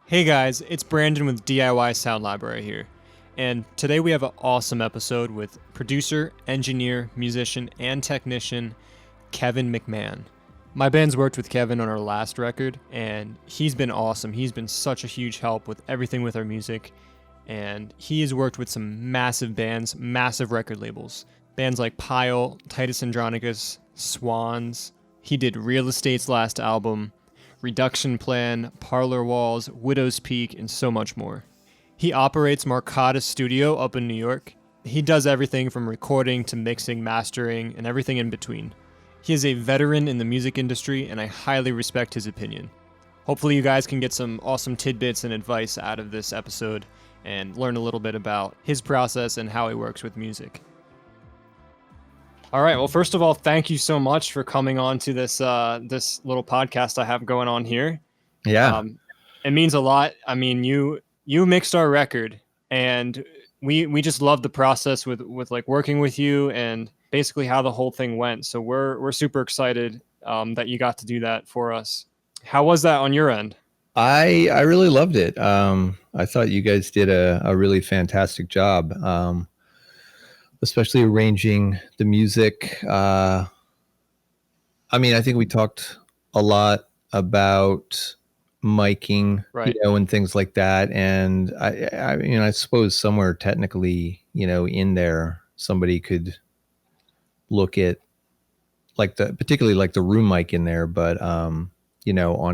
Hey guys, it's Brandon with DIY Sound Library here, and today we have an awesome episode with producer, engineer, musician, and technician Kevin McMahon. My band's worked with Kevin on our last record, and he's been awesome. He's been such a huge help with everything with our music, and he has worked with some massive bands, massive record labels. Bands like Pile, Titus Andronicus, Swans. He did Real Estate's last album, Reduction Plan, Parlor Walls, Widow's Peak, and so much more. He operates Marcata Studio up in New York. He does everything from recording to mixing, mastering, and everything in between. He is a veteran in the music industry, and I highly respect his opinion. Hopefully you guys can get some awesome tidbits and advice out of this episode and learn a little bit about his process and how he works with music. All right. Well, first of all, thank you so much for coming on to this this little podcast I have going on here. Yeah. It means a lot. I mean, you mixed our record, and we just love the process with like working with you and basically how the whole thing went. So we're super excited that you got to do that for us. How was that on your end? I really loved it. I thought you guys did a really fantastic job, especially arranging the music. I think we talked a lot about miking, Right. and things like that. And I suppose somewhere technically, in there, somebody could look at particularly like the room mic in there, but on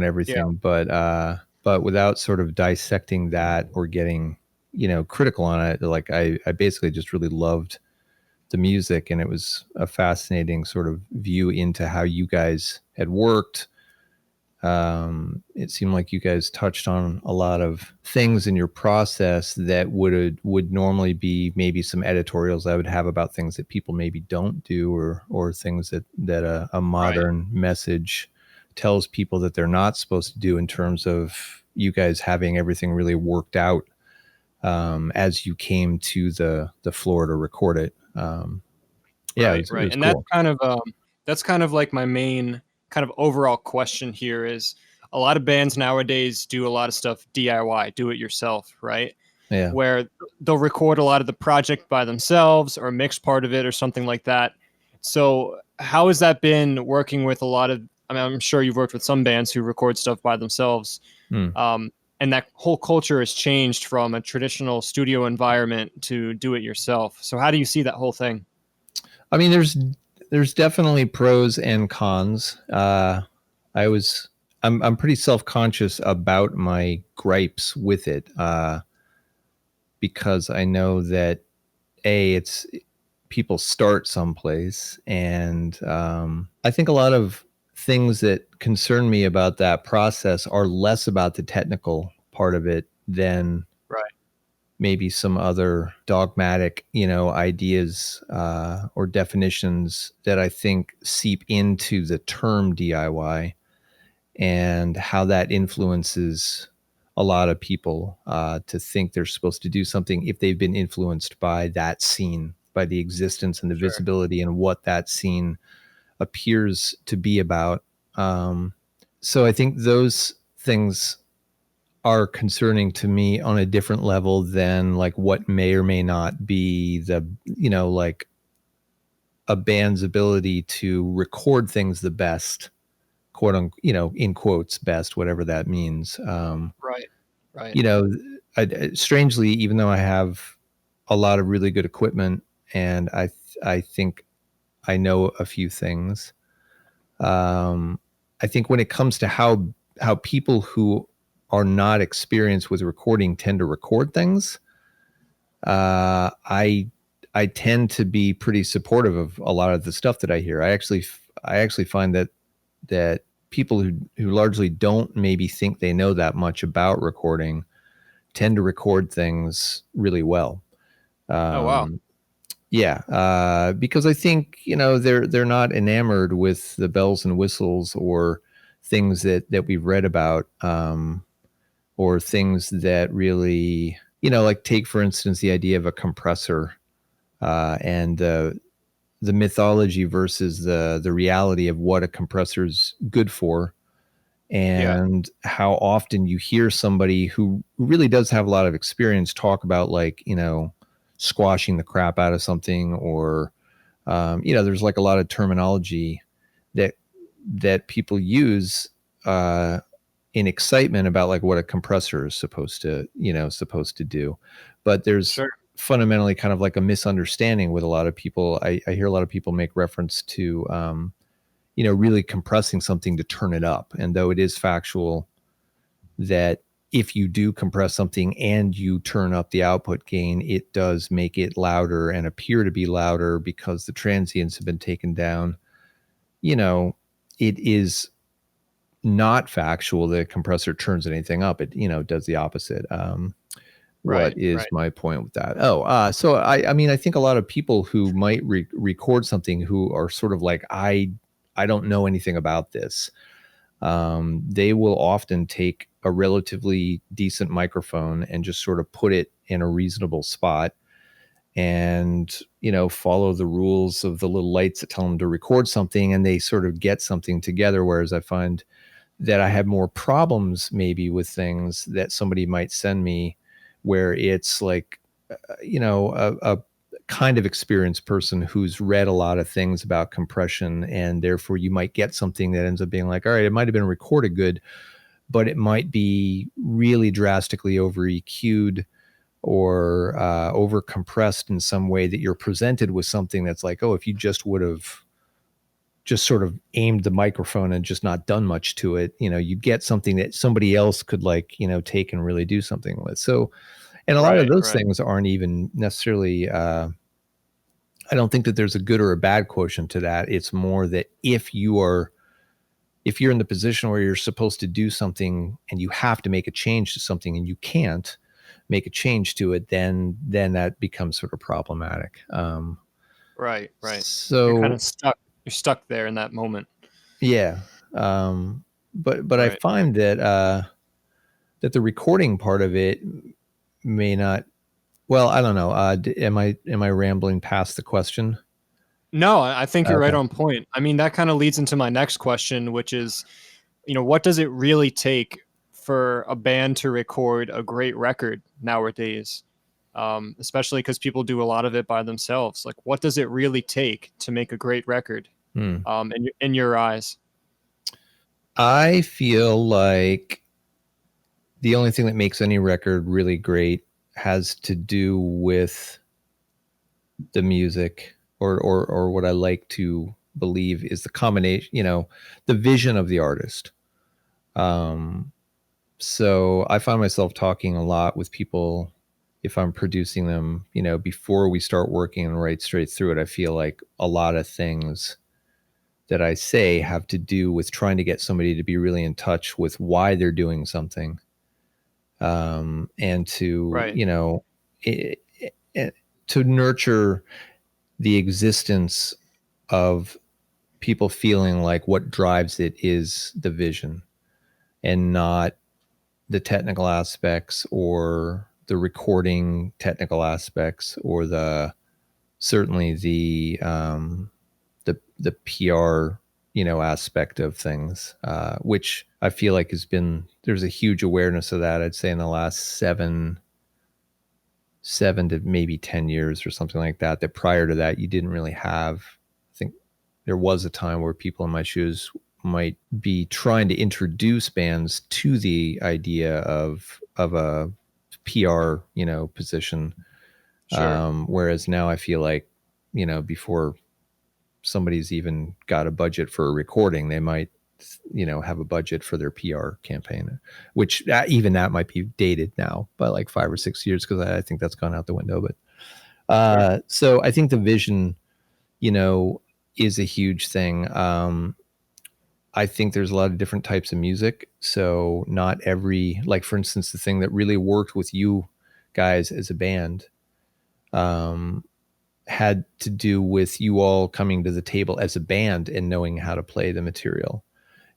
everything, but without sort of dissecting that or getting, critical on it. Like I basically just really loved the music, and it was a fascinating sort of view into how you guys had worked. It seemed like you guys touched on a lot of things in your process that would normally be maybe some editorials I would have about things that people maybe don't do, or things that a modern message tells people that they're not supposed to do, in terms of you guys having everything really worked out as you came to the floor to record it. Right. And Cool. that's kind of like my main kind of overall question here is a lot of bands nowadays do a lot of stuff DIY, do it yourself, right? Yeah. Where they'll record a lot of the project by themselves or mix part of it or something like that. So how has that been working with a lot of, I mean, I'm sure you've worked with some bands who record stuff by themselves. And that whole culture has changed from a traditional studio environment to do it yourself. So how do you see that whole thing? I mean, there's definitely pros and cons. I'm pretty self-conscious about my gripes with it, because I know that it's people start someplace, and I think a lot of things that concern me about that process are less about the technical part of it than maybe some other dogmatic, ideas or definitions that I think seep into the term DIY, and how that influences a lot of people to think they're supposed to do something if they've been influenced by that scene, by the existence and the visibility and what that scene appears to be about. So I think those things are concerning to me on a different level than like what may or may not be the, like a band's ability to record things the best, quote unquote, in quotes, best, whatever that means. Right. Strangely, even though I have a lot of really good equipment, and I think I know a few things, I think when it comes to how people who are not experienced with recording tend to record things, I tend to be pretty supportive of a lot of the stuff that I hear. I actually find that people who largely don't maybe think they know that much about recording tend to record things really well. Oh, wow. Yeah, because I think they're not enamored with the bells and whistles or things that we've read about, or things that really, like take for instance the idea of a compressor, and the mythology versus the reality of what a compressor is good for, Yeah. and how often you hear somebody who really does have a lot of experience talk about, like, squashing the crap out of something, or there's like a lot of terminology that people use uh, in excitement about like what a compressor is supposed to do. But there's Sure. fundamentally kind of like a misunderstanding with a lot of people. I hear a lot of people make reference to really compressing something to turn it up. And though it is factual that if you do compress something and you turn up the output gain, it does make it louder and appear to be louder because the transients have been taken down. It is not factual that a compressor turns anything up. It, does the opposite. What Right. is Right. my point with that? So I mean, I think a lot of people who might record something who are sort of like, I don't know anything about this. They will often take a relatively decent microphone and just sort of put it in a reasonable spot and, follow the rules of the little lights that tell them to record something, and they sort of get something together. Whereas I find that I have more problems maybe with things that somebody might send me where it's like, a kind of experienced person who's read a lot of things about compression, and therefore you might get something that ends up being like, all right, it might have been recorded good, but it might be really drastically over EQ'd or over compressed in some way, that you're presented with something that's like, oh, if you just would have just sort of aimed the microphone and just not done much to it, you get something that somebody else could, like, take and really do something with. So, and a lot of Right. those Right. things aren't even necessarily, I don't think that there's a good or a bad quotient to that. It's more that if you're in the position where you're supposed to do something and you have to make a change to something and you can't make a change to it, then that becomes sort of problematic. Right. Right. You're kind So of stuck. You're stuck there in that moment. yeah, but I Right. find that that the recording part of it may not. Well, I don't know. Am I rambling past the question? No, I think you're right Okay. on point. I mean, that kind of leads into my next question, which is, what does it really take for a band to record a great record nowadays? Especially because people do a lot of it by themselves. Like, what does it really take to make a great record? Hmm. In your eyes? I feel like the only thing that makes any record really great has to do with the music, or what I like to believe is the combination, the vision of the artist. Um, so I find myself talking a lot with people if I'm producing them, before we start working and right straight through it. I feel like a lot of things that I say have to do with trying to get somebody to be really in touch with why they're doing something, and to, Right. it, to nurture the existence of people feeling like what drives it is the vision, and not the technical aspects or the recording technical aspects, or certainly the PR aspect of things, which I feel like there's a huge awareness of that. I'd say in the last seven to maybe 10 years or something like that. That prior to that, you didn't really have. I think there was a time where people in my shoes might be trying to introduce bands to the idea of a PR, position. Sure. Whereas now I feel like, before somebody's even got a budget for a recording, they might, have a budget for their PR campaign, which even that might be dated now by like 5 or 6 years, because I think that's gone out the window. But Sure. so I think the vision, you know, is a huge thing. I think there's a lot of different types of music. So not every, like, for instance, the thing that really worked with you guys as a band, um, had to do with you all coming to the table as a band and knowing how to play the material.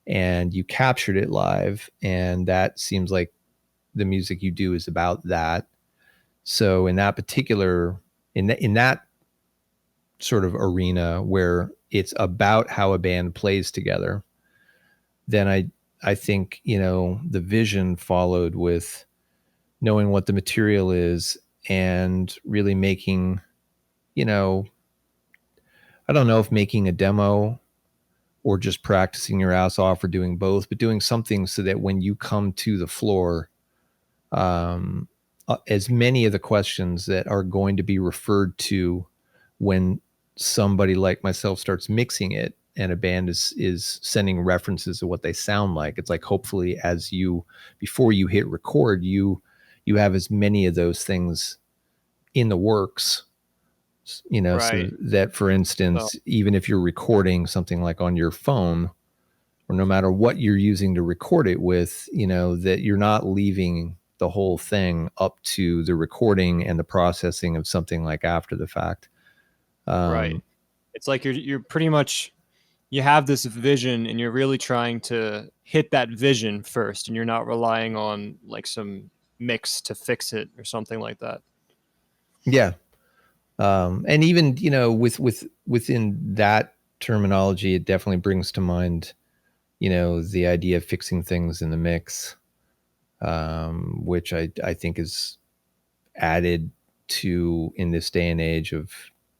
And you captured it live. And that seems like the music you do is about that. So in that particular, in that sort of arena where it's about how a band plays together, then I think, the vision followed with knowing what the material is and really making, you know, I don't know if making a demo or just practicing your ass off or doing both, but doing something so that when you come to the floor, um, as many of the questions that are going to be referred to when somebody like myself starts mixing it and a band is sending references of what they sound like, it's like hopefully as you before you hit record, you have as many of those things in the works, so Right. that, for So, instance, even if you're recording something like on your phone, or no matter what you're using to record it with, that you're not leaving the whole thing up to the recording and the processing of something like after the fact. right. Um, It's like you're pretty much you have this vision and you're really trying to hit that vision first and you're not relying on like some mix to fix it or something like that. yeah. And even, within that terminology, it definitely brings to mind, the idea of fixing things in the mix, which I think is added to in this day and age of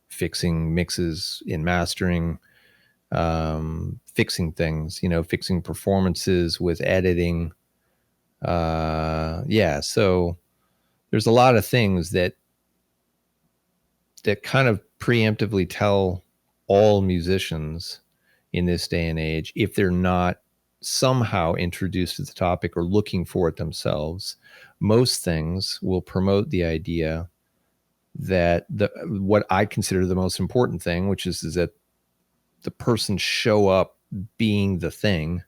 fixing mixes in mastering, fixing things, fixing performances with editing. Yeah, so there's a lot of things that kind of preemptively tell all musicians in this day and age, if they're not somehow introduced to the topic or looking for it themselves, most things will promote the idea that what I consider the most important thing, which is that the person show up being the thing.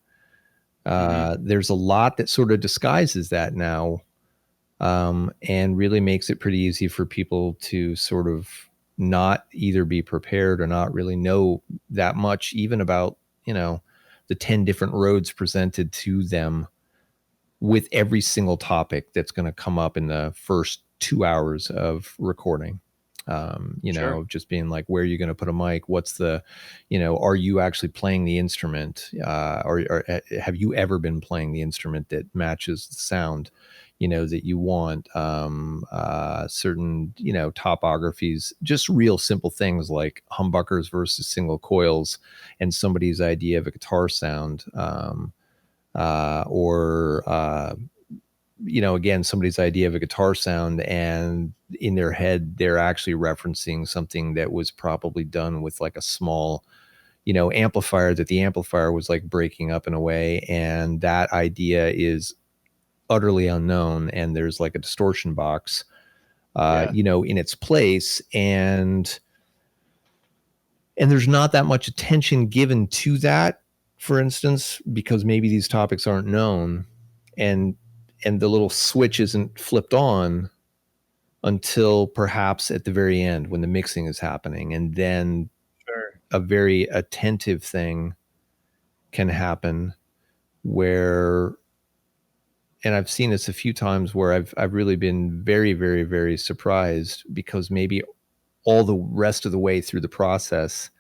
Hmm. There's a lot that sort of disguises that now, and really makes it pretty easy for people to sort of not either be prepared or not really know that much, even about, the 10 different roads presented to them with every single topic that's going to come up in the first 2 hours of recording. Sure. Just being like, where are you going to put a mic? What's the, are you actually playing the instrument? Or have you ever been playing the instrument that matches the sound, that you want? Certain, topographies, just real simple things like humbuckers versus single coils and somebody's idea of a guitar sound. Or again, somebody's idea of a guitar sound, and in their head they're actually referencing something that was probably done with like a small, amplifier, that the amplifier was like breaking up in a way, and that idea is utterly unknown, and there's like a distortion box Yeah. in its place, and there's not that much attention given to that, for instance, because maybe these topics aren't known, and the little switch isn't flipped on until perhaps at the very end when the mixing is happening, and then Sure. a very attentive thing can happen where, and I've seen this a few times where I've really been very, very, very surprised, because maybe all the rest of the way through the process,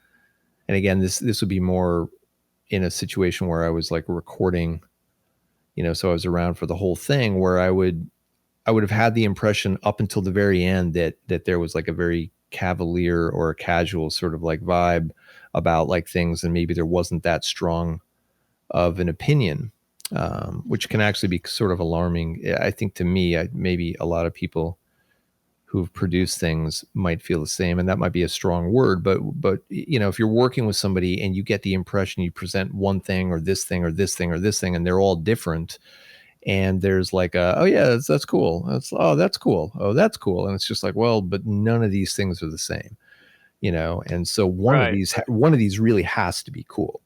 and again, this would be more in a situation where I was like recording, so I was around for the whole thing, where I would have had the impression up until the very end that there was like a very cavalier or a casual sort of like vibe about like things, and maybe there wasn't that strong of an opinion, which can actually be sort of alarming. I think to me, maybe a lot of people who've produced things might feel the same, and that might be a strong word, but if you're working with somebody and you get the impression you present one thing or this thing or this thing or this thing, and they're all different, and there's like oh yeah, that's cool, that's cool, oh that's cool, and it's just like, well, but none of these things are the same, and so one of Right. these one of these really has to be cool,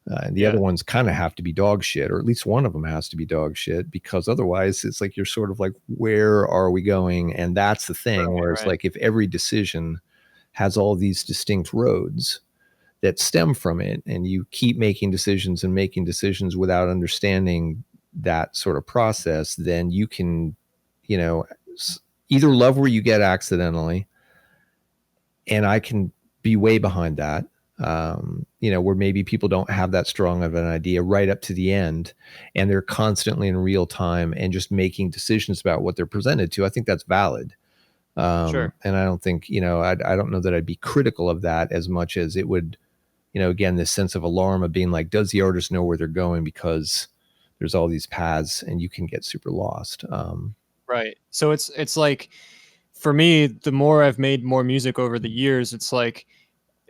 and the other Yeah. ones kind of have to be dog shit, or at least one of them has to be dog shit, because otherwise it's like you're sort of like, where are we going? And that's the thing, Right. whereas Right. like if every decision has all these distinct roads that stem from it, and you keep making decisions without understanding that sort of process, then you can, you know, either love where you get accidentally, and I can be way behind that, where maybe people don't have that strong of an idea right up to the end, and they're constantly in real time and just making decisions about what they're presented to. I think that's valid. Sure. And I don't think, I don't know that I'd be critical of that as much as it would, again, this sense of alarm of being like, does the artist know where they're going? Because there's all these paths and you can get super lost. Right. So it's like, for me, the more I've made more music over the years, it's like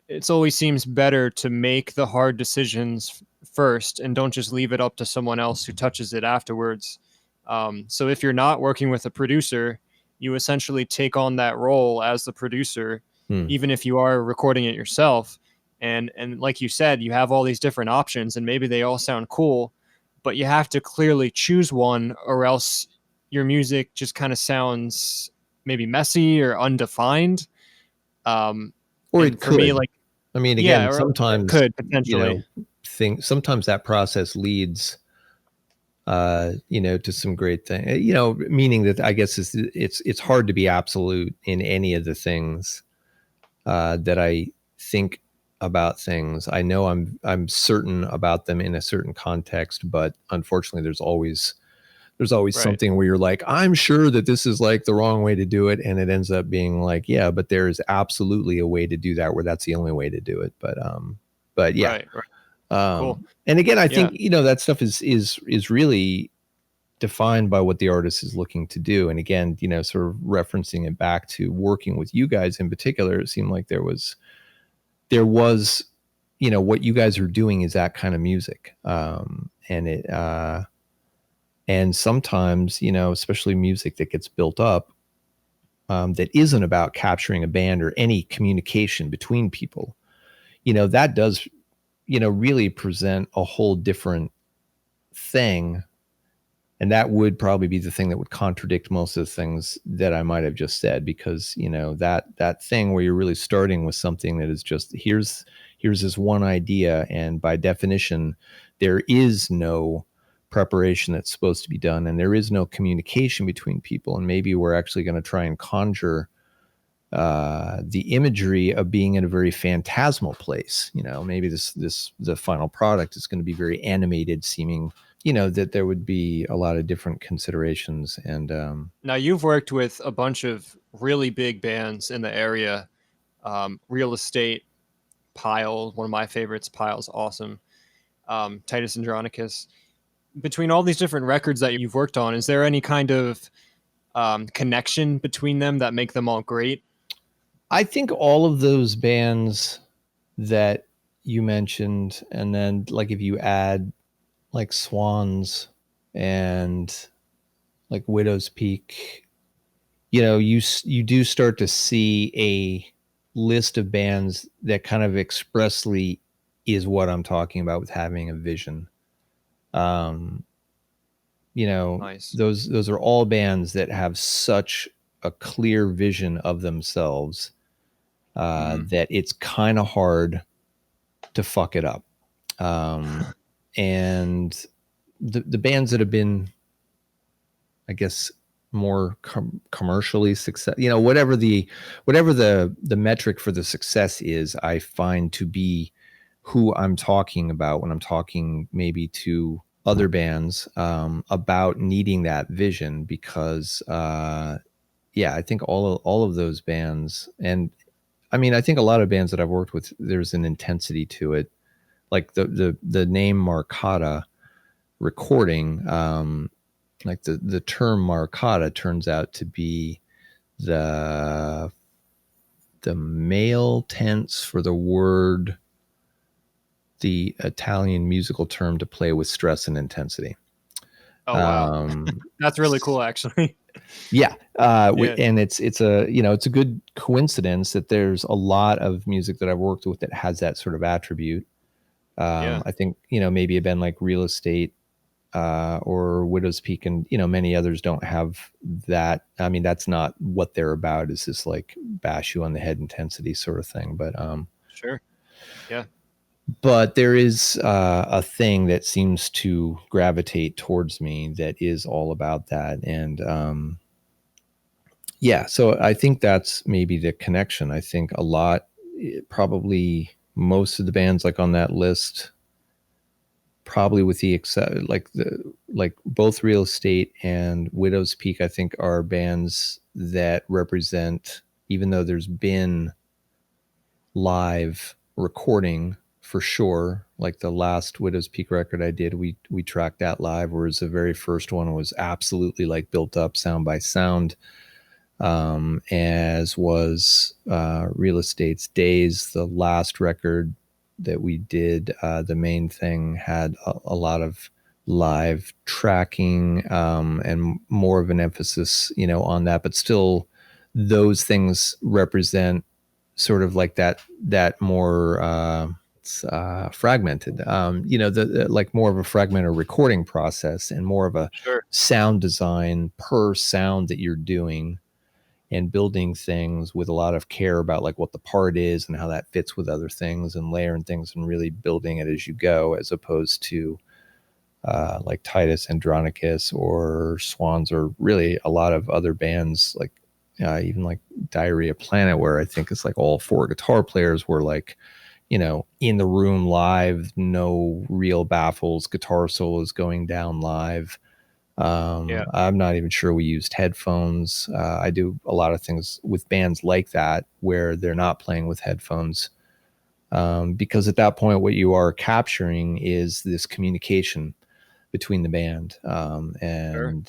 it's always seems better to make the hard decisions first and don't just leave it up to someone else who touches it afterwards. So if you're not working with a producer, you essentially take on that role as the producer, Hmm. even if you are recording it yourself. And like you said, you have all these different options, and maybe they all sound cool, but you have to clearly choose one, or else your music just kind of sounds maybe messy or undefined. Um, Or and it for me, could. like, I mean, yeah, again, or it sometimes, could potentially. sometimes that process leads, to some great thing, meaning that I guess it's hard to be absolute in any of the things, that I think about things. I know I'm certain about them in a certain context, but unfortunately there's always Right. something where you're like, I'm sure that this is like the wrong way to do it. And it ends up being like, yeah, but there is absolutely a way to do that where that's the only way to do it. But yeah. Right. Right. Cool. And again, I Yeah. think, that stuff is really defined by what the artist is looking to do. And again, sort of referencing it back to working with you guys in particular, it seemed like there was, what you guys are doing is that kind of music. And sometimes, especially music that gets built up, that isn't about capturing a band or any communication between people, that does, really present a whole different thing. And that would probably be the thing that would contradict most of the things that I might have just said, because, that thing where you're really starting with something that is just, here's this one idea. And by definition, there is no preparation that's supposed to be done. And there is no communication between people. And maybe we're actually going to try and conjure, the imagery of being in a very phantasmal place. Maybe the final product is going to be very animated seeming, that there would be a lot of different considerations. And Now you've worked with a bunch of really big bands in the area. Real Estate, Pile, one of my favorites. Pile's awesome. Titus Andronicus. Between all these different records that you've worked on, is there any kind of connection between them that make them all great? I think all of those bands that you mentioned, and then like if you add like Swans and like Widow's Peak, you do start to see a list of bands that kind of expressly is what I'm talking about with having a vision. Um, Nice. those are all bands that have such a clear vision of themselves, Mm. that it's kind of hard to fuck it up. And the bands that have been, I guess, more commercially success, whatever the metric for the success is, I find to be who I'm talking about when I'm talking maybe to other bands, about needing that vision. Because yeah, I think all of those bands, and I mean, I think a lot of bands that I've worked with, there's an intensity to it. Like the name Marcata recording, like the term Marcata turns out to be the male tense for the word, the Italian musical term to play with stress and intensity. Oh wow, Um, that's really cool, actually. yeah, Yeah. and it's a it's a good coincidence that there's a lot of music that I've worked with that has that sort of attribute. Yeah. I think maybe a band like Real Estate, or Widow's Peak, and many others don't have that. I mean, that's not what they're about. Is this like bash you on the head intensity sort of thing? Sure. Yeah. But there is, a thing that seems to gravitate towards me that is all about that. And yeah, so I think that's maybe the connection. I think a lot, probably. most of the bands like on that list, probably with the except like both Real Estate and Widow's Peak, I think are bands that represent, even though there's been live recording for sure. Like the last Widow's Peak record I did, we tracked that live, whereas the very first one was absolutely like built up sound by sound. As was Real Estate's Days, the last record that we did. The main thing had a lot of live tracking, and more of an emphasis, on that. But still, those things represent sort of like that more fragmented, the like more of a fragmented recording process and more of a Sure. sound design per sound that you're doing, and building things with a lot of care about like what the part is and how that fits with other things, and layering things and really building it as you go, as opposed to like Titus Andronicus or Swans, or really a lot of other bands like even like Diarrhea Planet, where I think it's like all four guitar players were like, in the room live, no real baffles, guitar solos going down live. Yeah. I'm not even sure we used headphones. I do a lot of things with bands like that where they're not playing with headphones, because at that point, what you are capturing is this communication between the band, Sure. and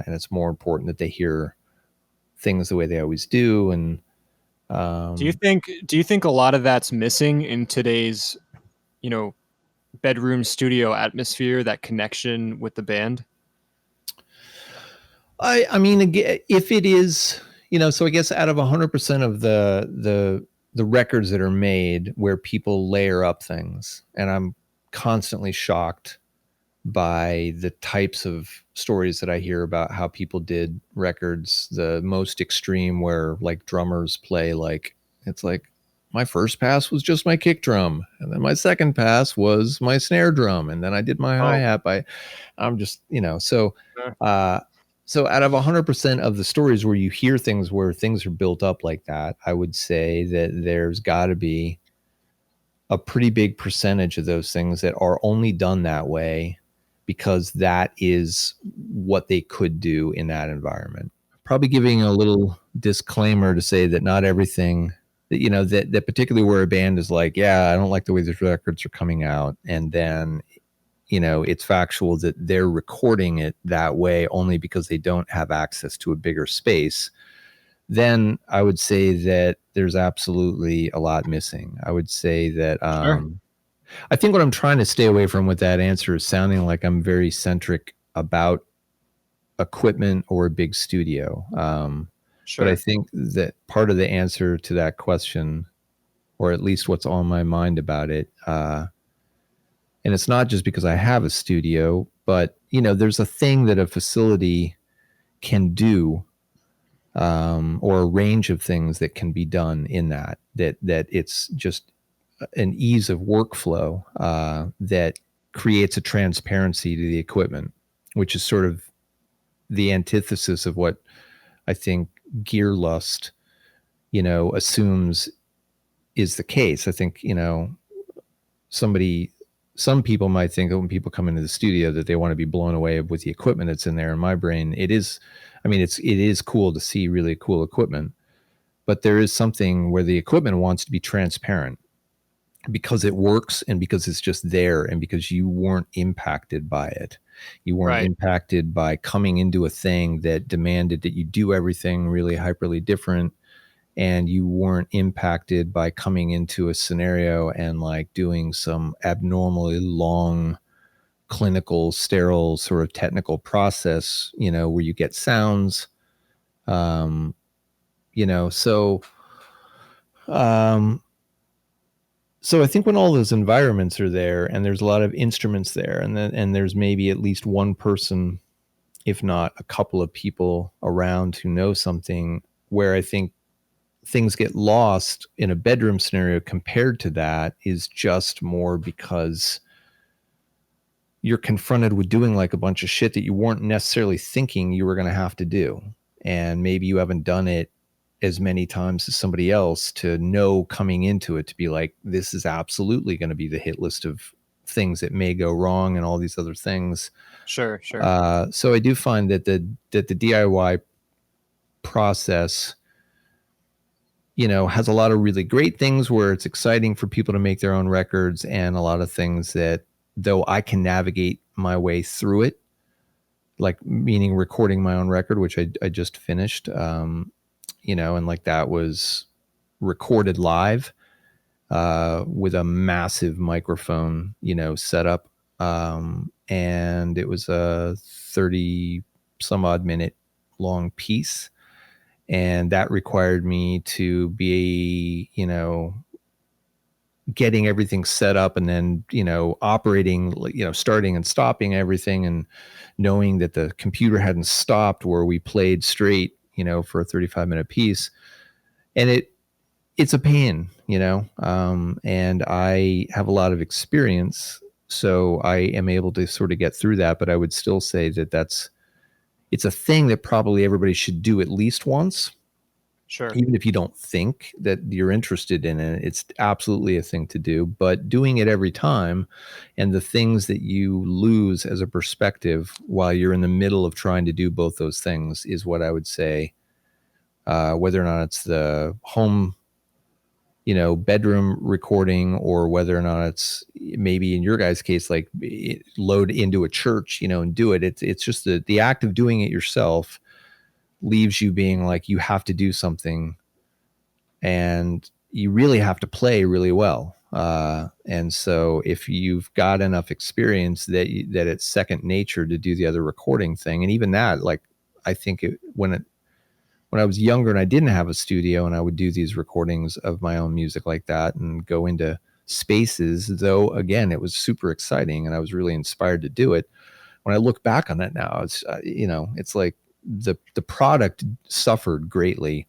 it's more important that they hear things the way they always do. And Do you um, think do you think a lot of that's missing in today's, you know, bedroom studio atmosphere, that connection with the band? I mean, if it is, so I guess out of 100% of the records that are made where people layer up things, and I'm constantly shocked by the types of stories that I hear about how people did records, the most extreme, where like drummers play like, it's like, my first pass was just my kick drum, and then my second pass was my snare drum, and then I did my Oh, hi-hat by, I'm just, sure. uh so out of 100% of the stories where you hear things where things are built up like that, I would say that there's got to be a pretty big percentage of those things that are only done that way because that is what they could do in that environment. Probably giving a little disclaimer to say that not everything that, that particularly where a band is like, yeah, I don't like the way these records are coming out, and then it's factual that they're recording it that way only because they don't have access to a bigger space, then I would say that there's absolutely a lot missing. I would say that Sure. I think what I'm trying to stay away from with that answer is sounding like I'm very centric about equipment or a big studio. But I Sure. think that part of the answer to that question, or at least what's on my mind about it, and it's not just because I have a studio, but there's a thing that a facility can do, or a range of things that can be done in that it's just an ease of workflow, that creates a transparency to the equipment, which is sort of the antithesis of what I think gear lust, assumes is the case. I think, somebody, some people might think that when people come into the studio that they want to be blown away with the equipment that's in there. In my brain, it is, I mean, it is cool to see really cool equipment, but there is something where the equipment wants to be transparent because it works and because it's just there and because you weren't impacted by it. You weren't Right. impacted by coming into a thing that demanded that you do everything really hyperly different, and you weren't impacted by coming into a scenario and like doing some abnormally long clinical sterile sort of technical process, where you get sounds, um you know so um so I think when all those environments are there and there's a lot of instruments there, and there's maybe at least one person, if not a couple of people around who know something, where I think things get lost in a bedroom scenario compared to that is just more because you're confronted with doing like a bunch of shit that you weren't necessarily thinking you were going to have to do. And maybe you haven't done it as many times as somebody else to know coming into it to be like, this is absolutely going to be the hit list of things that may go wrong and all these other things. Sure, sure. So I do find that the DIY process, has a lot of really great things where it's exciting for people to make their own records, and a lot of things that, though I can navigate my way through it, like meaning recording my own record, which I just finished, and like that was recorded live with a massive microphone, setup. And it was a 30 some odd minute long piece. And that required me to be, getting everything set up and then, operating, starting and stopping everything and knowing that the computer hadn't stopped where we played straight, for a 35-minute piece. And it's a pain, and I have a lot of experience, so I am able to sort of get through that. But I would still say that it's a thing that probably everybody should do at least once. Sure. Even if you don't think that you're interested in it, it's absolutely a thing to do. But doing it every time, and the things that you lose as a perspective while you're in the middle of trying to do both those things is what I would say. Whether or not it's the home, bedroom recording, or whether or not it's maybe in your guys' case, like load into a church, and do it. It's just the act of doing it yourself leaves you being like, you have to do something, and you really have to play really well. And so if you've got enough experience that it's second nature to do the other recording thing, and even that, like, I think when I was younger and I didn't have a studio and I would do these recordings of my own music like that and go into spaces, though, again, it was super exciting and I was really inspired to do it. When I look back on that now, it's, it's like the product suffered greatly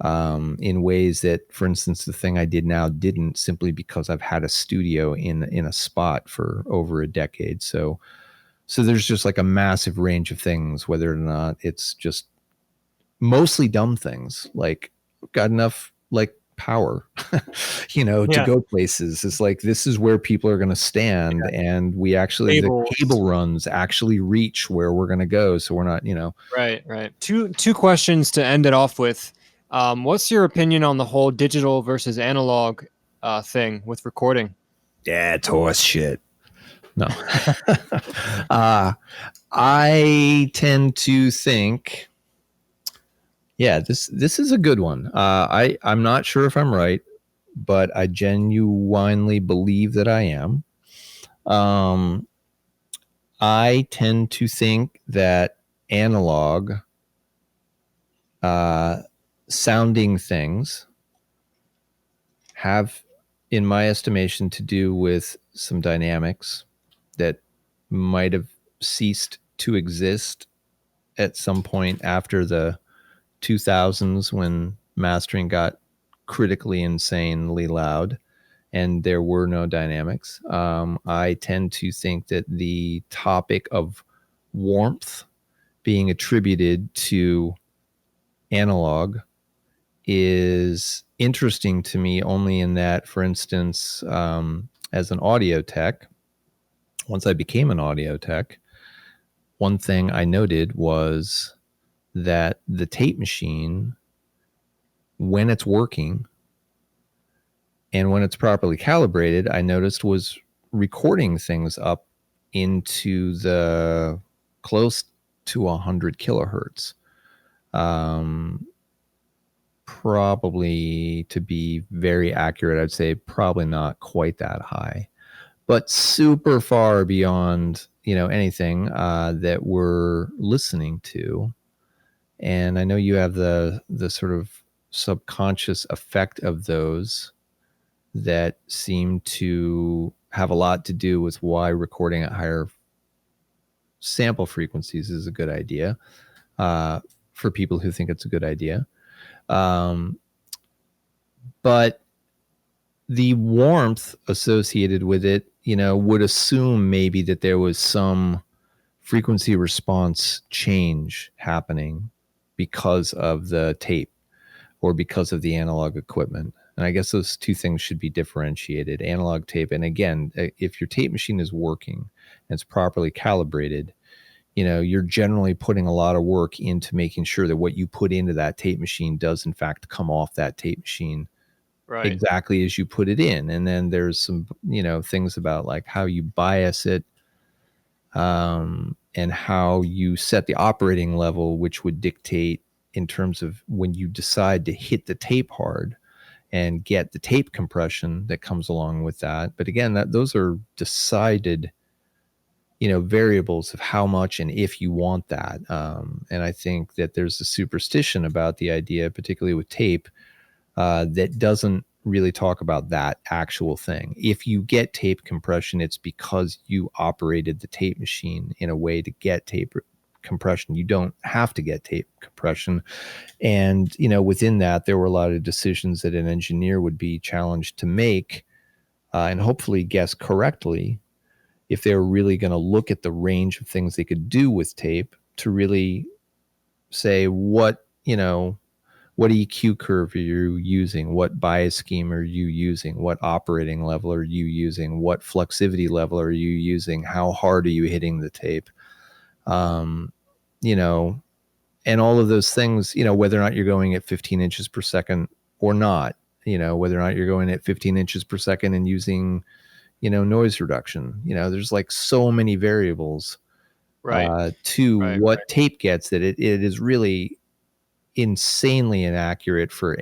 in ways that, for instance, the thing I did now didn't, simply because I've had a studio in a spot for over a decade. So there's just like a massive range of things, whether or not it's just mostly dumb things, like got enough like power, to go places. It's like, this is where people are going to stand. Yeah. And we actually, the cable runs actually reach where we're going to go. So we're not, Right. Two questions to end it off with. What's your opinion on the whole digital versus analog thing with recording? Yeah, it's horse shit. No. I tend to think, yeah, this is a good one. I'm not sure if I'm right, but I genuinely believe that I am. I tend to think that analog sounding things have, in my estimation, to do with some dynamics that might have ceased to exist at some point after the 2000s, when mastering got critically insanely loud and there were no dynamics. I tend to think that the topic of warmth being attributed to analog is interesting to me only in that, for instance, as an audio tech, once I became an audio tech, one thing I noted was that the tape machine, when it's working and when it's properly calibrated, I noticed was recording things up into the close to 100 kilohertz. Probably, to be very accurate, I'd say probably not quite that high, but super far beyond, anything that we're listening to. And I know you have the sort of subconscious effect of those that seem to have a lot to do with why recording at higher sample frequencies is a good idea for people who think it's a good idea. But the warmth associated with it, would assume maybe that there was some frequency response change happening because of the tape. or because of the analog equipment. And I guess those two things should be differentiated: analog tape. And again, if your tape machine is working and it's properly calibrated, you're generally putting a lot of work into making sure that what you put into that tape machine does in fact come off that tape machine Right. exactly as you put it in. And then there's some, things about like how you bias it, and how you set the operating level, which would dictate in terms of when you decide to hit the tape hard and get the tape compression that comes along with that. But again, those are decided, variables of how much and if you want that. And I think that there's a superstition about the idea, particularly with tape, that doesn't really talk about that actual thing. If you get tape compression, it's because you operated the tape machine in a way to get tape compression. You don't have to get tape compression. And, within that, there were a lot of decisions that an engineer would be challenged to make, and hopefully guess correctly, if they were really going to look at the range of things they could do with tape to really say what EQ curve are you using? What bias scheme are you using? What operating level are you using? What fluxivity level are you using? How hard are you hitting the tape? Um, you know, and all of those things, whether or not you're going at 15 inches per second or not, whether or not you're going at 15 inches per second and using, noise reduction, there's like so many variables Right. to Right. what tape gets that it is really insanely inaccurate for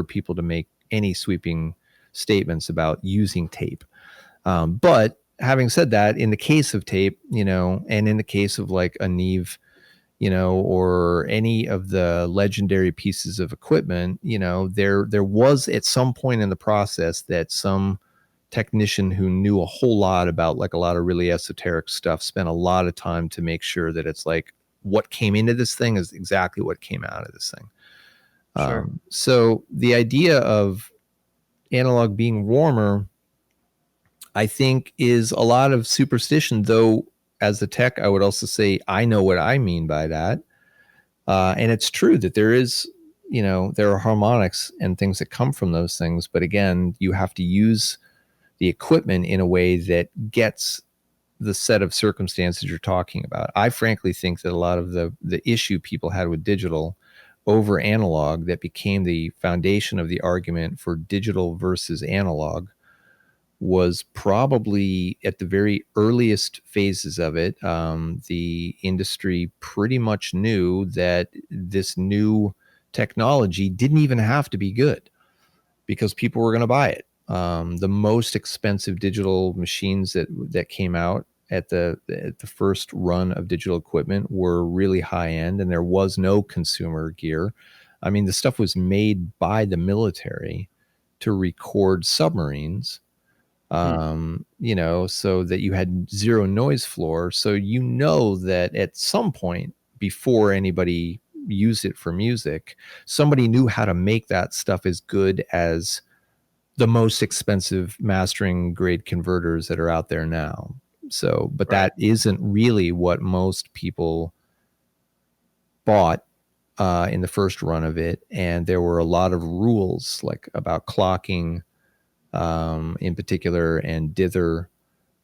people to make any sweeping statements about using tape. But having said that, in the case of tape, and in the case of like a Neve, or any of the legendary pieces of equipment, there was at some point in the process that some technician who knew a whole lot about like a lot of really esoteric stuff spent a lot of time to make sure that it's like what came into this thing is exactly what came out of this thing. Sure. So the idea of analog being warmer, I think, is a lot of superstition, though as a tech, I would also say I know what I mean by that. And it's true that there is, there are harmonics and things that come from those things. But again, you have to use the equipment in a way that gets the set of circumstances you're talking about. I frankly think that a lot of the issue people had with digital over analog that became the foundation of the argument for digital versus analog was probably at the very earliest phases of it. The industry pretty much knew that this new technology didn't even have to be good because people were going to buy it. The most expensive digital machines that came out at the first run of digital equipment were really high end, and there was no consumer gear. I mean, the stuff was made by the military to record submarines, so that you had zero noise floor. So that at some point before anybody used it for music, somebody knew how to make that stuff as good as the most expensive mastering grade converters that are out there now. So, but that isn't really what most people bought in the first run of it. And there were a lot of rules like about clocking in particular, and dither,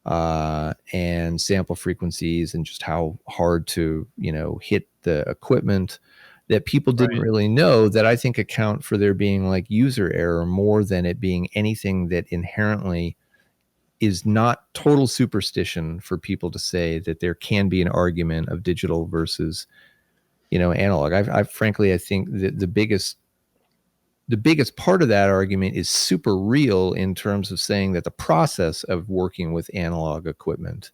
and sample frequencies, and just how hard to, hit the equipment that people didn't really know, that I think account for there being like user error more than it being anything that inherently is not total superstition for people to say that there can be an argument of digital versus, analog. I frankly, I think that the biggest part of that argument is super real in terms of saying that the process of working with analog equipment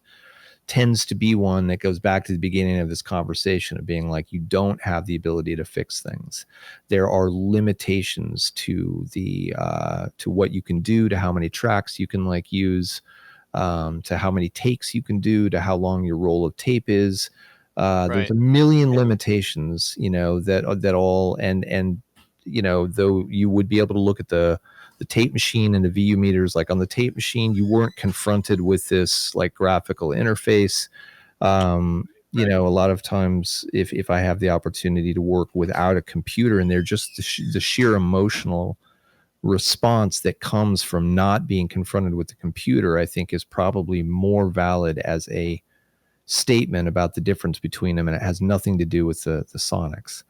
tends to be one that goes back to the beginning of this conversation of being like, you don't have the ability to fix things. There are limitations to to what you can do, to how many tracks you can like use, to how many takes you can do, to how long your roll of tape is. There's a million limitations, that all, and though you would be able to look at the tape machine and the VU meters, like on the tape machine, you weren't confronted with this like graphical interface. you know, a lot of times if I have the opportunity to work without a computer, and they're just the sheer emotional response that comes from not being confronted with the computer, I think is probably more valid as a statement about the difference between them, and it has nothing to do with the sonics.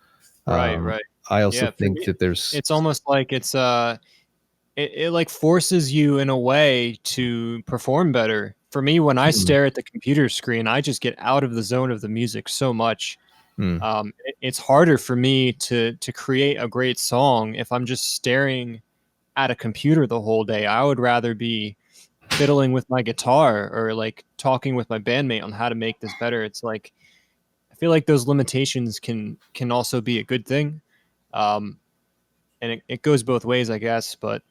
Right, right. I also Yeah, for think me, that there's it's almost like it like forces you in a way to perform better. For me, when I hmm, stare at the computer screen, I just get out of the zone of the music so much. hmm, It's harder for me to create a great song if I'm just staring at a computer the whole day. I would rather be fiddling with my guitar or like talking with my bandmate on how to make this better. It's like I feel like those limitations can also be a good thing. Um, and it goes both ways, I guess. But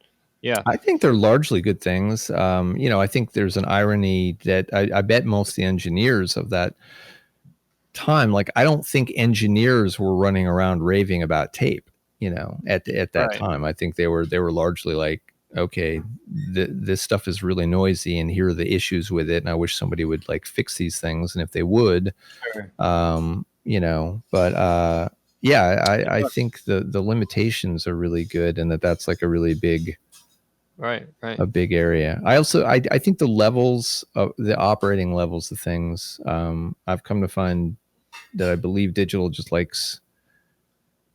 yeah, I think they're largely good things. You know, I think there's an irony that I bet most of the engineers of that time, like I don't think engineers were running around raving about tape, you know, at that right, time. I think they were largely like, okay, this stuff is really noisy, and here are the issues with it, and I wish somebody would like fix these things, and if they would, sure. you know, but yeah, I Yeah, think the limitations are really good, and that's like a really big right, right. a big area. I think the levels of the operating levels of things, I've come to find that I believe digital just likes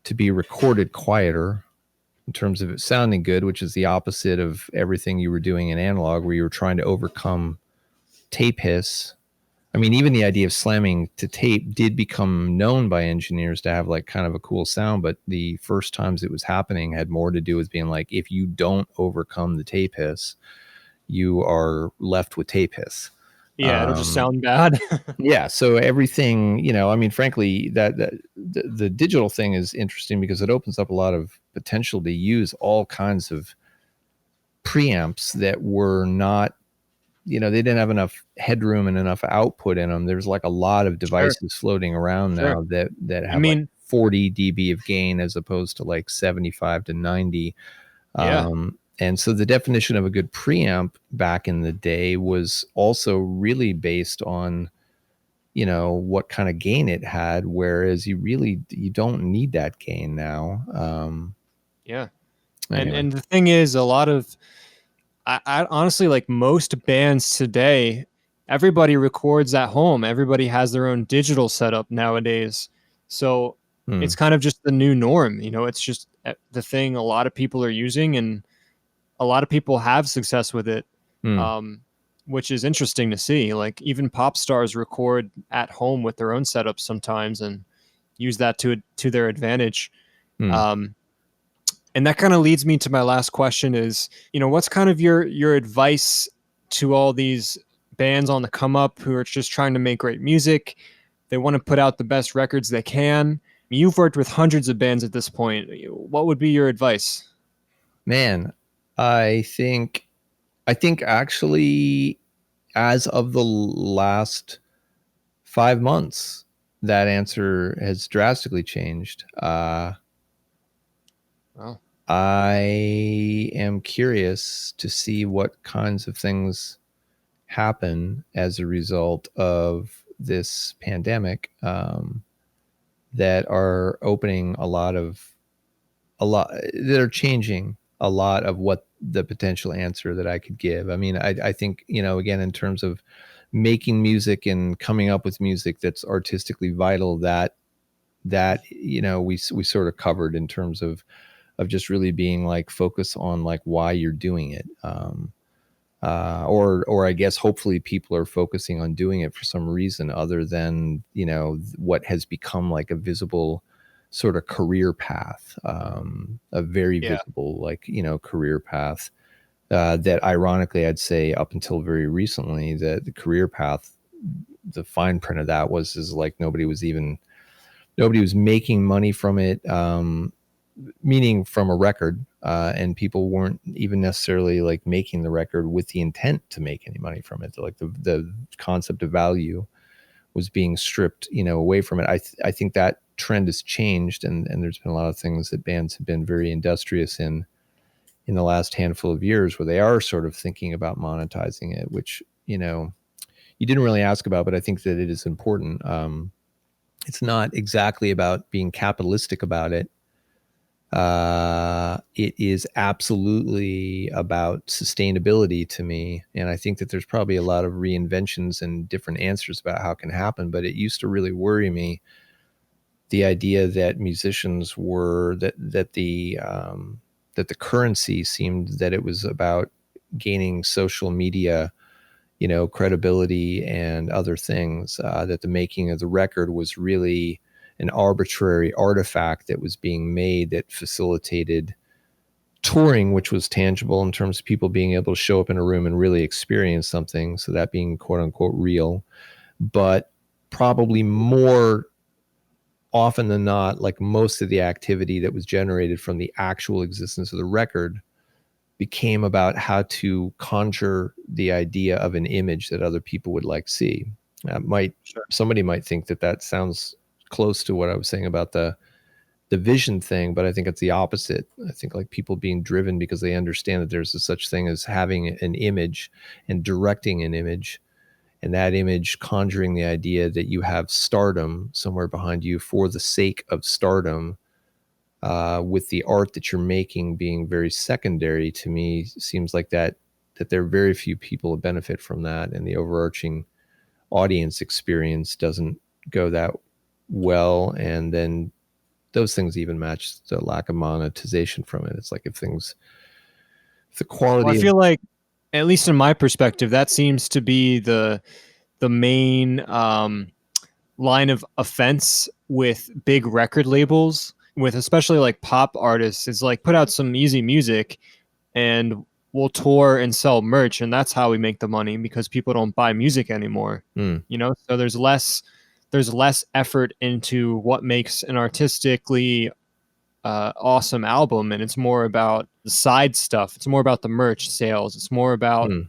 to be recorded quieter in terms of it sounding good, which is the opposite of everything you were doing in analog, where you were trying to overcome tape hiss. I mean, even the idea of slamming to tape did become known by engineers to have like kind of a cool sound, but the first times it was happening had more to do with being like, if you don't overcome the tape hiss, you are left with tape hiss. Yeah, it'll just Um, sound bad. yeah, so everything, you know, I mean, frankly, that the digital thing is interesting because it opens up a lot of potential to use all kinds of preamps that were not, you know, they didn't have enough headroom and enough output in them. There's like a lot of Sure, devices floating around sure. now that I have like mean, 40 dB of gain as opposed to like 75 to 90. yeah, And so the definition of a good preamp back in the day was also really based on, you know, what kind of gain it had, whereas you don't need that gain now. yeah. Anyway. And the thing is, a lot of I honestly like most bands today, everybody records at home. Everybody has their own digital setup nowadays. So Hmm, it's kind of just the new norm. You know, it's just the thing a lot of people are using, and a lot of people have success with it, hmm, um, which is interesting to see. Like even pop stars record at home with their own setups sometimes and use that to their advantage. hmm. Um, and that kind of leads me to my last question is, you know, what's kind of your advice to all these bands on the come up who are just trying to make great music? They want to put out the best records they can. You've worked with hundreds of bands at this point. What would be your advice? Man, I think I think actually as of the last 5 months, that answer has drastically changed. Well, I am curious to see what kinds of things happen as a result of this pandemic, that are opening a lot that are changing a lot of what the potential answer that I could give. I mean, I think, you know, again, in terms of making music and coming up with music that's artistically vital, that you know, we sort of covered in terms of just really being like focus on like why you're doing it. Or I guess hopefully people are focusing on doing it for some reason other than, you know, what has become like a visible sort of career path, a very yeah, visible, like, you know, career path, that ironically I'd say up until very recently that the career path, the fine print of that was is like nobody was making money from it, meaning from a record, and people weren't even necessarily like making the record with the intent to make any money from it. Like the concept of value was being stripped, you know, away from it. I think that trend has changed, and there's been a lot of things that bands have been very industrious in the last handful of years where they are sort of thinking about monetizing it, which, you know, you didn't really ask about, but I think that it is important. It's not exactly about being capitalistic about it. It is absolutely about sustainability to me. And I think that there's probably a lot of reinventions and different answers about how it can happen. But it used to really worry me, the idea that musicians were that the currency seemed that it was about gaining social media, credibility and other things, that the making of the record was really an arbitrary artifact that was being made that facilitated touring, which was tangible in terms of people being able to show up in a room and really experience something. So that being quote unquote real, but probably more often than not, like most of the activity that was generated from the actual existence of the record became about how to conjure the idea of an image that other people would like see. Might Sure. Somebody might think that that sounds close to what I was saying about the vision thing, but I think it's the opposite. I think like people being driven because they understand that there's a such thing as having an image and directing an image, and that image conjuring the idea that you have stardom somewhere behind you for the sake of stardom, with the art that you're making being very secondary. To me seems like that there are very few people that benefit from that, and the overarching audience experience doesn't go that well. And then those things even match the lack of monetization from it. It's like if the Well, I quality of feel like, at least in my perspective, that seems to be the main line of offense with big record labels, with especially like pop artists, is like put out some easy music and we'll tour and sell merch, and that's how we make the money because people don't buy music anymore. mm, So there's less effort into what makes an artistically awesome album, and it's more about the side stuff. It's more about the merch sales. It's more about mm.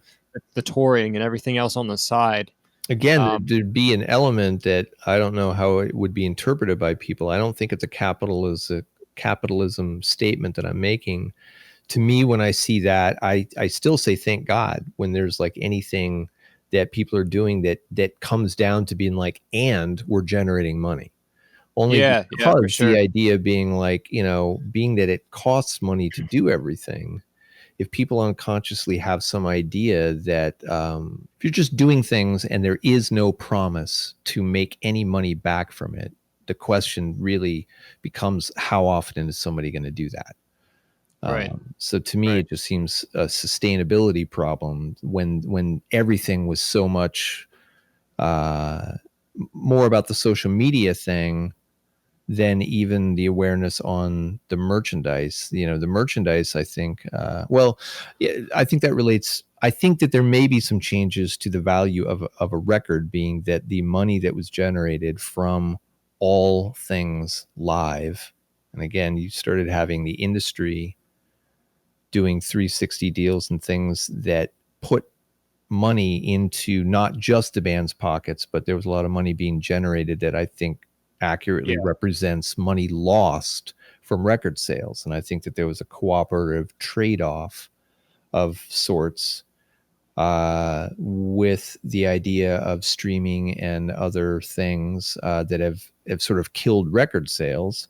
the touring and everything else on the side. Again, Um, there'd be an element that I don't know how it would be interpreted by people. I don't think it's a capitalism statement that I'm making. To me, when I see that, I still say thank God when there's like anything that people are doing that comes down to being like, and we're generating money. Only yeah, yeah, for because the sure. idea being like, being that it costs money to do everything. If people unconsciously have some idea that, if you're just doing things and there is no promise to make any money back from it, the question really becomes how often is somebody going to do that? Right, So to me, right. it just seems a sustainability problem when everything was so much uh, more about the social media thing than even the awareness on the merchandise. The merchandise, I think, yeah, I think that relates. I think that there may be some changes to the value of a record, being that the money that was generated from all things live. And again, you started having the industry doing 360 deals and things that put money into not just the band's pockets, but there was a lot of money being generated that I think accurately Yeah, represents money lost from record sales. And I think that there was a cooperative trade-off of sorts, with the idea of streaming and other things, that have sort of killed record sales.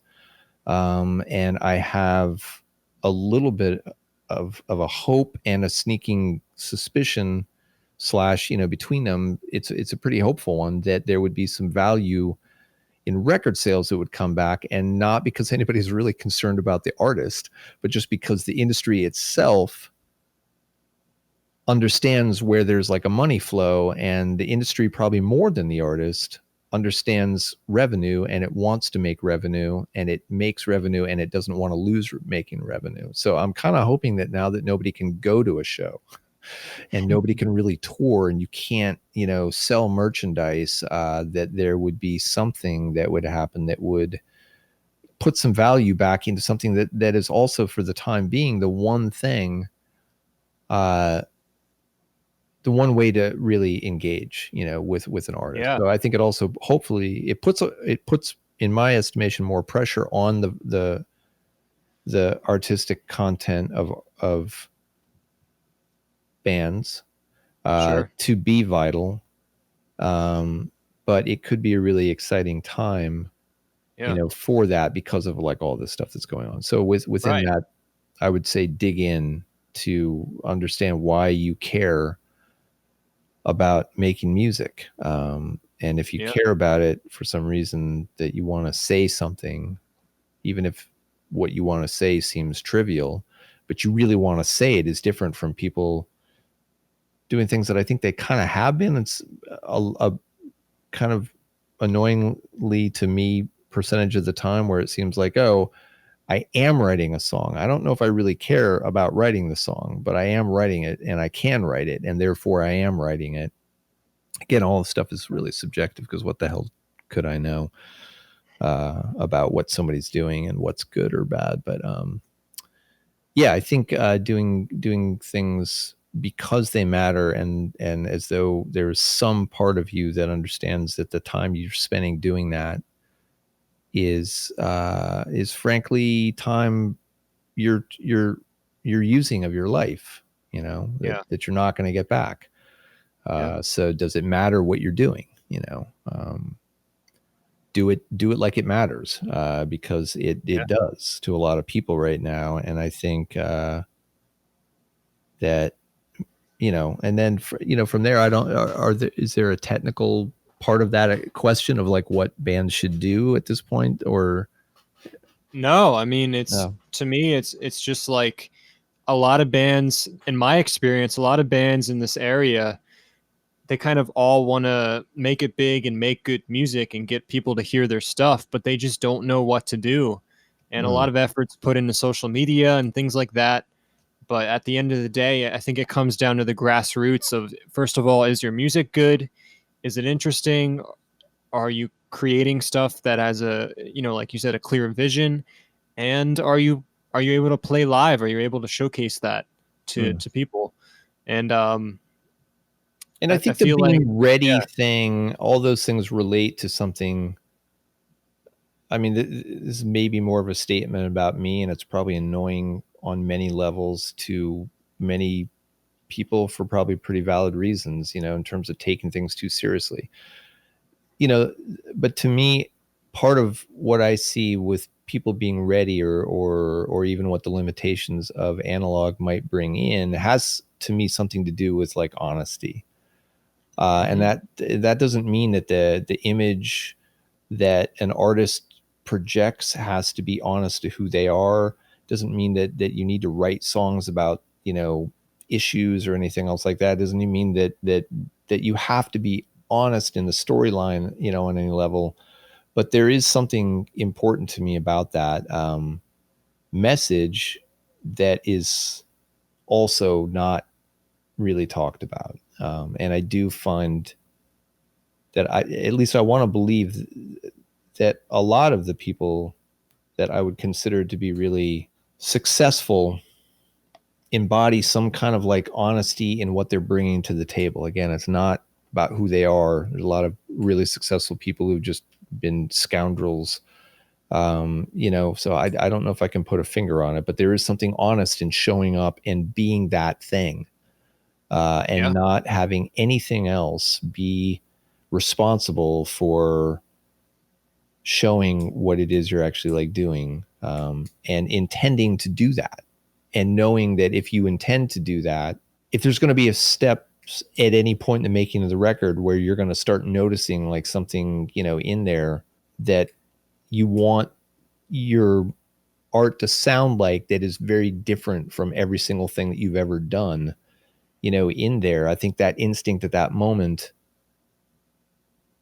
And I have a little bit of a hope and a sneaking suspicion slash, between them, it's a pretty hopeful one that there would be some value in record sales that would come back, and not because anybody's really concerned about the artist, but just because the industry itself understands where there's like a money flow, and the industry probably more than the artist understands revenue, and it wants to make revenue, and it makes revenue, and it doesn't want to lose making revenue. So I'm kind of hoping that now that nobody can go to a show and nobody can really tour, and you can't, sell merchandise, that there would be something that would happen that would put some value back into something that is also, for the time being, uh, the one way to really engage, with an artist. yeah, So I think it also, hopefully, it puts, in my estimation, more pressure on the artistic content of bands, sure. to be vital, But it could be a really exciting time, Yeah. for that, because of like all this stuff that's going on. So within Right. that, I would say dig in to understand why you care about making music. And if you Yeah. care about it for some reason that you want to say something, even if what you want to say seems trivial, but you really want to say it, is different from people doing things that I think they kind of have been. It's a kind of annoyingly to me percentage of the time where it seems like, oh, I am writing a song. I don't know if I really care about writing the song, but I am writing it and I can write it. And therefore I am writing it. Again, all this stuff is really subjective, because what the hell could I know about what somebody's doing and what's good or bad? But yeah, I think doing things because they matter, and as though there's some part of you that understands that the time you're spending doing that is frankly time you're using of your life, Yeah. that you're not going to get back. Yeah. So does it matter what you're doing? Do it like it matters, because Yeah. it does to a lot of people right now. And I think that, and then from there, I don't are there is there a technical part of that question of like what bands should do at this point, or No, I mean, it's no? to me, it's just like a lot of bands, in my experience, a lot of bands in this area, they kind of all want to make it big and make good music and get people to hear their stuff, but they just don't know what to do. And a Mm, lot of efforts put into social media and things like that. But at the end of the day, I think it comes down to the grassroots of, first of all, is your music good? Is it interesting? Are you creating stuff that has a, like you said, a clear vision? And are you able to play live? Are you able to showcase that to mm. to people? And And I I think the feel like, being ready yeah, thing, all those things relate to something. I mean, this is maybe more of a statement about me, and it's probably annoying on many levels to many people for probably pretty valid reasons, in terms of taking things too seriously. you know, but to me, part of what I see with people being ready, or even what the limitations of analog might bring in, has to me something to do with like honesty. And hmm, that doesn't mean that the image that an artist projects has to be honest to who they are. Doesn't mean that you need to write songs about issues or anything else like that. Doesn't even mean that you have to be honest in the storyline, on any level. But there is something important to me about that message that is also not really talked about. And I do find that at least I want to believe that a lot of the people that I would consider to be really successful embody some kind of like honesty in what they're bringing to the table. Again, it's not about who they are. There's a lot of really successful people who've just been scoundrels. So I don't know if I can put a finger on it, but there is something honest in showing up and being that thing, and yeah, not having anything else be responsible for showing what it is you're actually like doing, and intending to do that, and knowing that if you intend to do that, if there's going to be a step at any point in the making of the record where you're going to start noticing like something in there that you want your art to sound like, that is very different from every single thing that you've ever done, in there, I think that instinct at that moment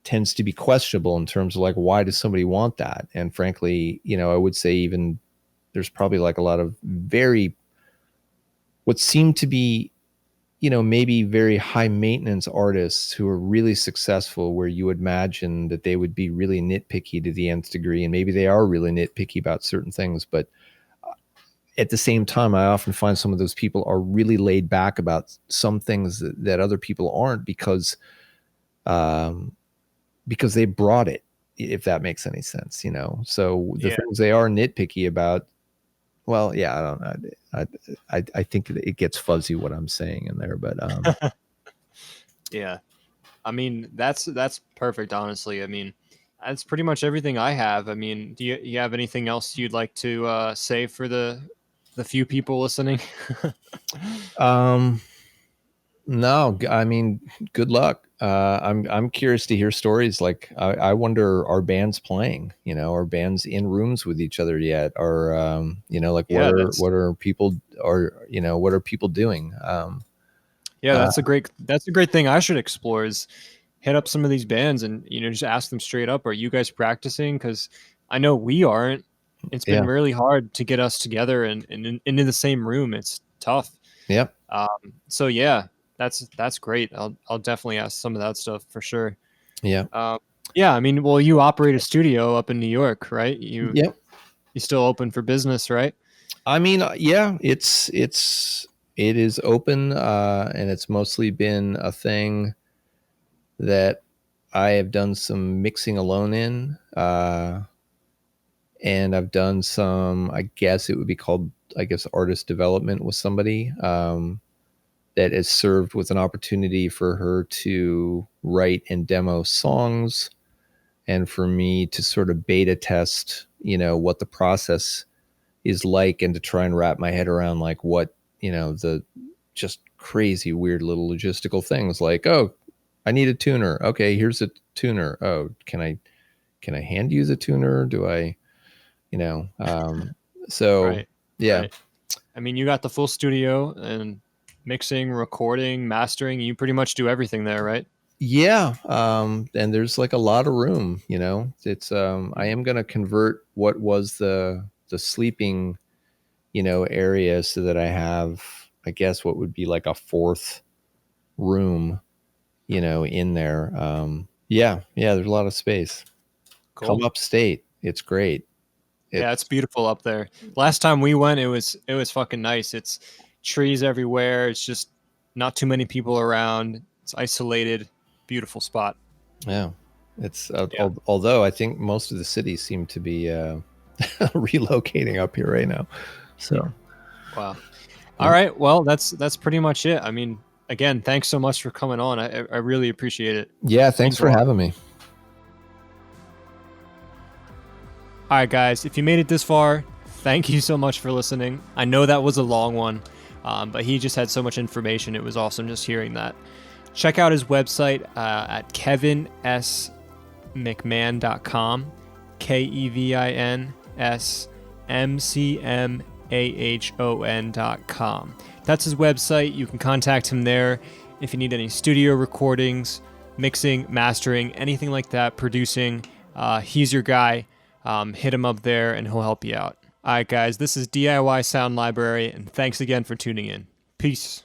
tends to be questionable in terms of like, why does somebody want that? And frankly, I would say even there's probably like a lot of very, what seem to be, maybe very high maintenance artists who are really successful, where you would imagine that they would be really nitpicky to the nth degree. And maybe they are really nitpicky about certain things. But at the same time, I often find some of those people are really laid back about some things that other people aren't, um, because they brought it, if that makes any sense. So the yeah. things they are nitpicky about, well, yeah, I don't know. I think it gets fuzzy what I'm saying in there, but Yeah. I mean, that's perfect, honestly. I mean, that's pretty much everything I have. I mean, do you have anything else you'd like to say for the few people listening? Um, no, I mean, good luck. I'm curious to hear stories. Like, I wonder, are bands playing? You know, are bands in rooms with each other yet? Or you know, like Yeah, what are people what are people doing? Uh, that's a great thing I should explore is hit up some of these bands and just ask them straight up, are you guys practicing? Because I know we aren't. It's been yeah, really hard to get us together and in the same room. It's tough. yeah, So yeah, that's great. I'll definitely ask some of that stuff for sure. yeah, Um, yeah, I mean, well, you operate a studio up in New York, right? yeah. You still open for business, right? I mean, yeah, it is open, and it's mostly been a thing that I have done some mixing alone in, and I've done some. I guess it would be called, I guess, artist development with somebody that has served with an opportunity for her to write and demo songs, and for me to sort of beta test, what the process is like, and to try and wrap my head around like what the just crazy weird little logistical things like, oh, I need a tuner, okay, here's a tuner, oh, can I hand use a tuner, do I you know so Right, yeah. right. I mean, you got the full studio and mixing, recording, mastering. You pretty much do everything there, right? Yeah, and there's like a lot of room, it's I Mhm. am going to convert what was the sleeping area, so that I have, I guess, what would be like a fourth room, in there. Yeah, yeah, there's a lot of space. Come Cool. upstate. It's great. Yeah, it's It's beautiful up there. Last time we went, it was fucking nice. It's trees everywhere. It's just not too many people around. It's isolated. Beautiful spot. yeah. It's Yeah. although I think most of the cities seem to be relocating up here right now. So, Wow. All yeah. right. Well, that's pretty much it. I mean, again, thanks so much for coming on. I really appreciate it. Yeah, thanks Thanks a for lot. having me. All right, guys. If you made it this far, thank you so much for listening. I know that was a long one, but he just had so much information. It was awesome just hearing that. Check out his website at kevinsmcmahon.com. kevinsmcmahon.com. That's his website. You can contact him there if you need any studio recordings, mixing, mastering, anything like that, producing. He's your guy. Hit him up there and he'll help you out. All right, guys, this is DIY Sound Library, and thanks again for tuning in. Peace.